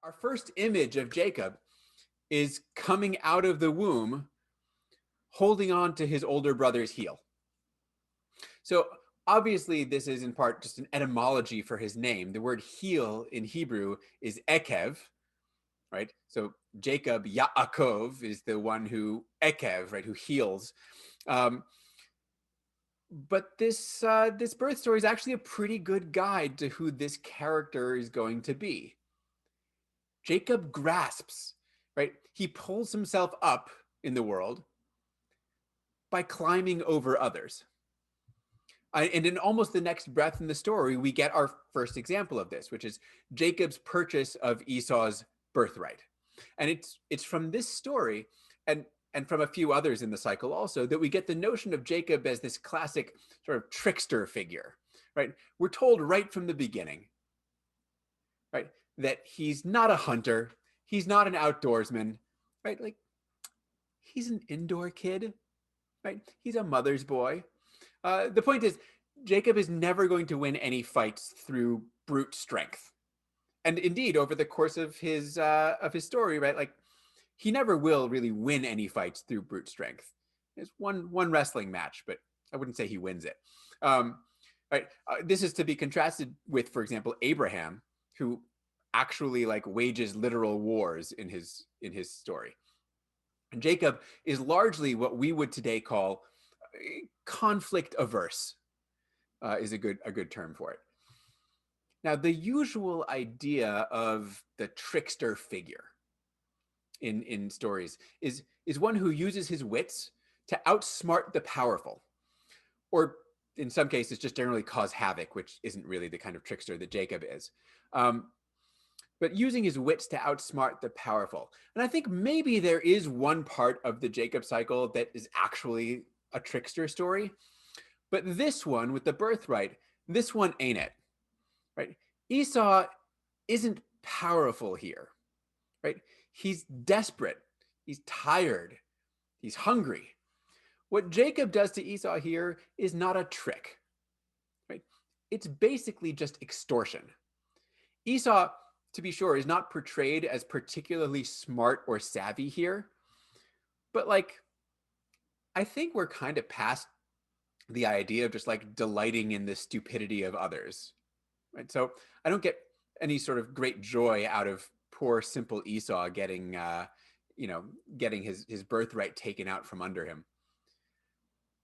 Our first image of Jacob is coming out of the womb, holding on to his older brother's heel. So obviously, this is in part just an etymology for his name. The word heel in Hebrew is ekev, right? So Jacob, Yaakov, is the one who ekev, right, who heals. But this birth story is actually a pretty good guide to who this character is going to be. Jacob grasps, right? He pulls himself up in the world by climbing over others. And in almost the next breath in the story, we get our first example of this, which is Jacob's purchase of Esau's birthright. And it's from this story and from a few others in the cycle also that we get the notion of Jacob as this classic sort of trickster figure, right? We're told right from the beginning, right, that he's not a hunter, he's not an outdoorsman, right? Like, he's an indoor kid, right? He's a mother's boy. The point is, Jacob is never going to win any fights through brute strength. And indeed, over the course of his story, right, like, he never will really win any fights through brute strength. There's one wrestling match, but I wouldn't say he wins it. Right? This is to be contrasted with, for example, Abraham, who actually like wages literal wars in his story. And Jacob is largely what we would today call conflict averse, is a good term for it. Now, the usual idea of the trickster figure in stories is one who uses his wits to outsmart the powerful, or in some cases just generally cause havoc, which isn't really the kind of trickster that Jacob is. But using his wits to outsmart the powerful. And I think maybe there is one part of the Jacob cycle that is actually a trickster story. But this one with the birthright, this one ain't it, right? Esau isn't powerful here, right? He's desperate, he's tired, he's hungry. What Jacob does to Esau here is not a trick, right? It's basically just extortion. Esau, to be sure, is not portrayed as particularly smart or savvy here, but like, I think we're kind of past the idea of just like delighting in the stupidity of others, right? So I don't get any sort of great joy out of poor simple Esau getting getting his birthright taken out from under him.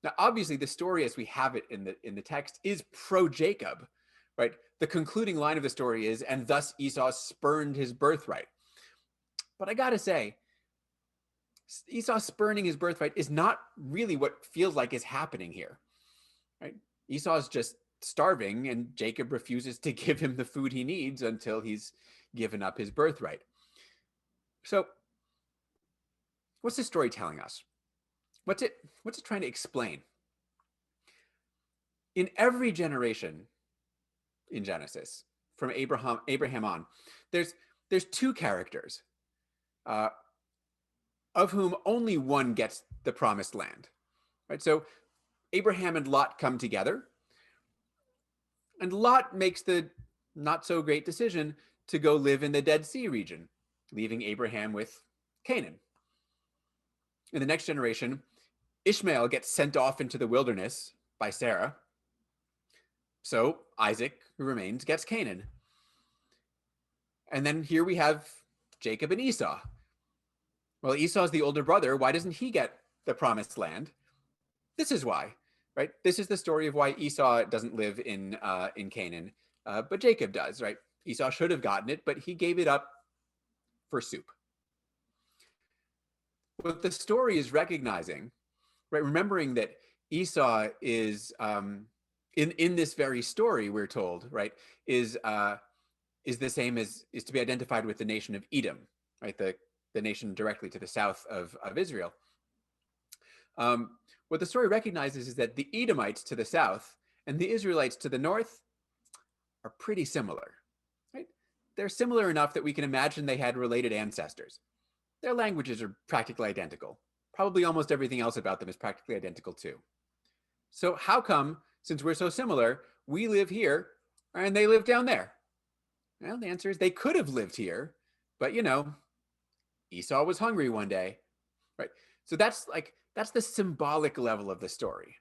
Now, obviously, the story as we have it in the text is pro Jacob, right? The concluding line of the story is, and thus Esau spurned his birthright. But I gotta say, Esau spurning his birthright is not really what feels like is happening here, right? Esau's just starving, and Jacob refuses to give him the food he needs until he's given up his birthright. So, what's this story telling us? What's it trying to explain? In every generation in Genesis, from Abraham on, there's two characters, of whom only one gets the promised land, right? So Abraham and Lot come together, and Lot makes the not so great decision to go live in the Dead Sea region, leaving Abraham with Canaan. In the next generation, Ishmael gets sent off into the wilderness by Sarah. So Isaac, who remains, gets Canaan. And then here we have Jacob and Esau. Well, Esau's the older brother. Why doesn't he get the promised land? This is why, right? This is the story of why Esau doesn't live in Canaan, but Jacob does, right? Esau should have gotten it, but he gave it up for soup. What the story is recognizing, right? Remembering that Esau is in this very story, we're told, right, is the same as is to be identified with the nation of Edom, right? The nation directly to the south of Israel. What the story recognizes is that the Edomites to the south and the Israelites to the north are pretty similar, right? They're similar enough that we can imagine they had related ancestors. Their languages are practically identical. Probably almost everything else about them is practically identical too. So how come, since we're so similar, we live here and they live down there? Well, the answer is they could have lived here, But Esau was hungry one day, right? So that's the symbolic level of the story,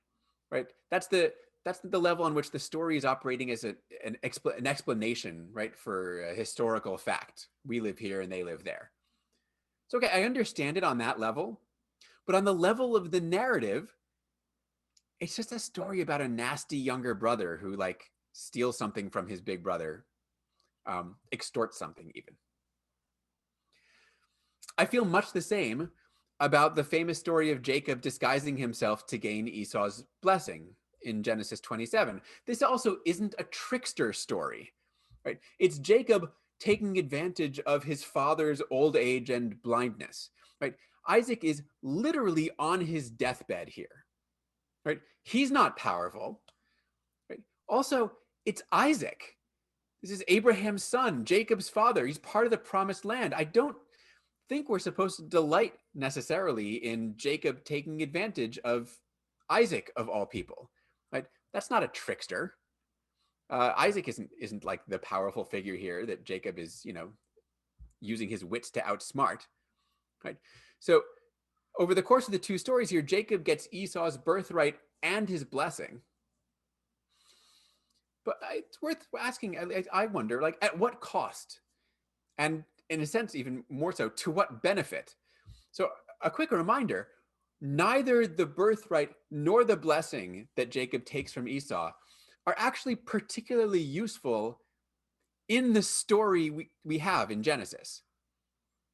right? That's the level on which the story is operating as an explanation, right, for a historical fact. We live here and they live there. So okay, I understand it on that level, but on the level of the narrative, it's just a story about a nasty younger brother who like steals something from his big brother, extorts something even. I feel much the same about the famous story of Jacob disguising himself to gain Esau's blessing in Genesis 27. This also isn't a trickster story, right? It's Jacob taking advantage of his father's old age and blindness, right? Isaac is literally on his deathbed here, right? He's not powerful, right? Also, it's Isaac. This is Abraham's son, Jacob's father. He's part of the promised land. I don't think we're supposed to delight necessarily in Jacob taking advantage of Isaac of all people, right? That's not a trickster. Isaac isn't like the powerful figure here that Jacob is, using his wits to outsmart, right? So over the course of the two stories here, Jacob gets Esau's birthright and his blessing. But it's worth asking. I wonder, like, at what cost? And in a sense, even more so, to what benefit? So a quick reminder, neither the birthright nor the blessing that Jacob takes from Esau are actually particularly useful in the story we have in Genesis,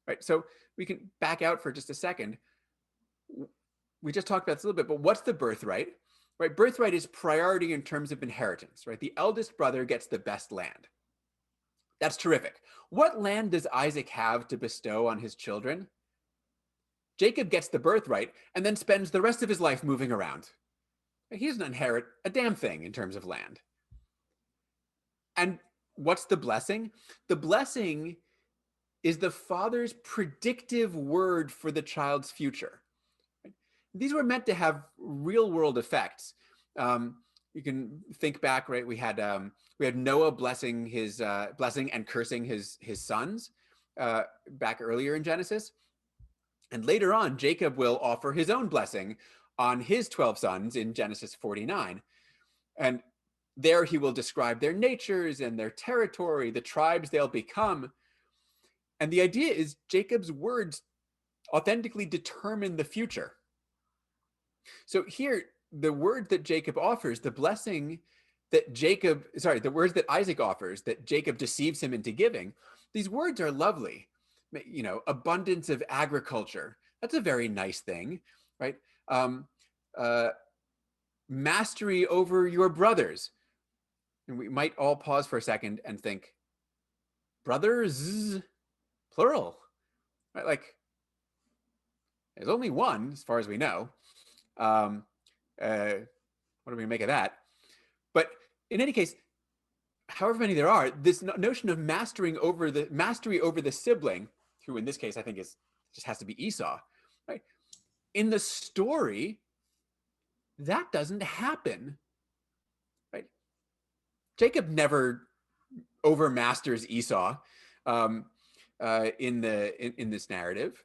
right? So we can back out for just a second. We just talked about this a little bit, but what's the birthright? Right? Birthright is priority in terms of inheritance, right? The eldest brother gets the best land. That's terrific. What land does Isaac have to bestow on his children? Jacob gets the birthright and then spends the rest of his life moving around. He doesn't inherit a damn thing in terms of land. And what's the blessing? The blessing is the father's predictive word for the child's future. These were meant to have real world effects. You can think back, right? We had Noah blessing and cursing his sons back earlier in Genesis. And later on, Jacob will offer his own blessing on his 12 sons in Genesis 49. And there he will describe their natures and their territory, the tribes they'll become. And the idea is Jacob's words authentically determine the future. So here, the word that Jacob offers, the blessing that the words that Isaac offers, that Jacob deceives him into giving, these words are lovely. Abundance of agriculture. That's a very nice thing, right? Mastery over your brothers. And we might all pause for a second and think, brothers, plural, right? Like, there's only one, as far as we know. What do we make of that? But in any case, however many there are, this notion of mastery over the sibling, who in this case I think just has to be Esau, right? In the story, that doesn't happen, right? Jacob never overmasters Esau in this narrative.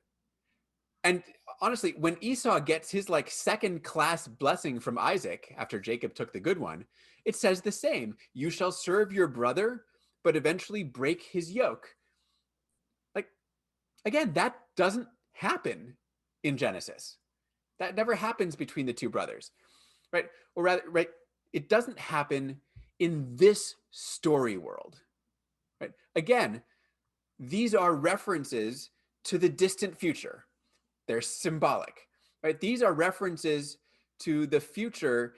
And honestly, when Esau gets his like second class blessing from Isaac after Jacob took the good one, it says the same. You shall serve your brother, but eventually break his yoke. Like, again, that doesn't happen in Genesis. That never happens between the two brothers, right? Or rather, right, it doesn't happen in this story world, right? Again, these are references to the distant future. They're symbolic, right? These are references to the future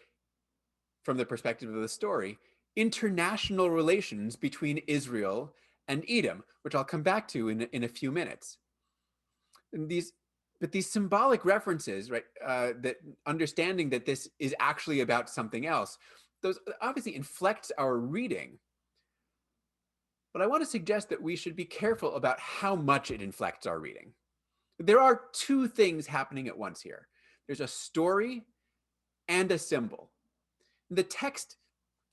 from the perspective of the story, international relations between Israel and Edom, which I'll come back to in a few minutes. And these symbolic references, right, that understanding that this is actually about something else, those obviously inflects our reading. But I want to suggest that we should be careful about how much it inflects our reading. There are two things happening at once here. There's a story and a symbol. The text,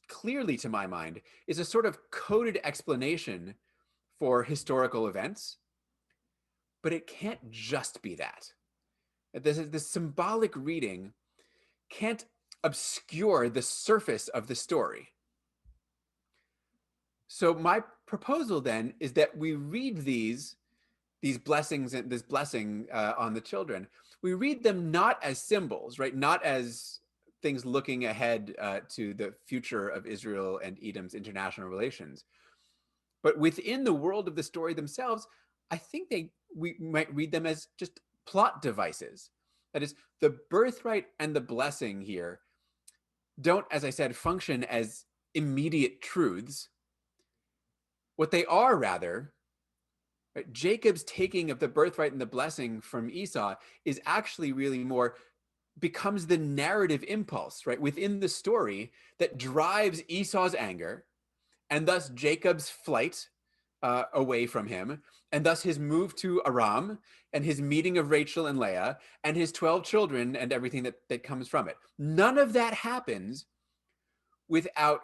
clearly to my mind, is a sort of coded explanation for historical events. but it can't just be that. This symbolic reading can't obscure the surface of the story. So my proposal then is that we read these blessings and this blessing on the children. We read them not as symbols, right? Not as things looking ahead to the future of Israel and Edom's international relations, but within the world of the story themselves. I think we might read them as just plot devices. That is, the birthright and the blessing here don't, as I said, function as immediate truths. What they are, rather, right, Jacob's taking of the birthright and the blessing from Esau is actually really more becomes the narrative impulse, right, within the story that drives Esau's anger, and thus Jacob's flight away from him, and thus his move to Aram, and his meeting of Rachel and Leah, and his 12 children, and everything that comes from it. None of that happens without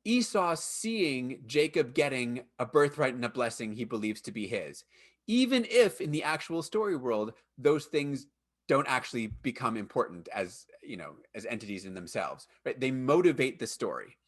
Esau seeing Jacob getting a birthright and a blessing he believes to be his, even if in the actual story world those things don't actually become important as, as entities in themselves, right? They motivate the story.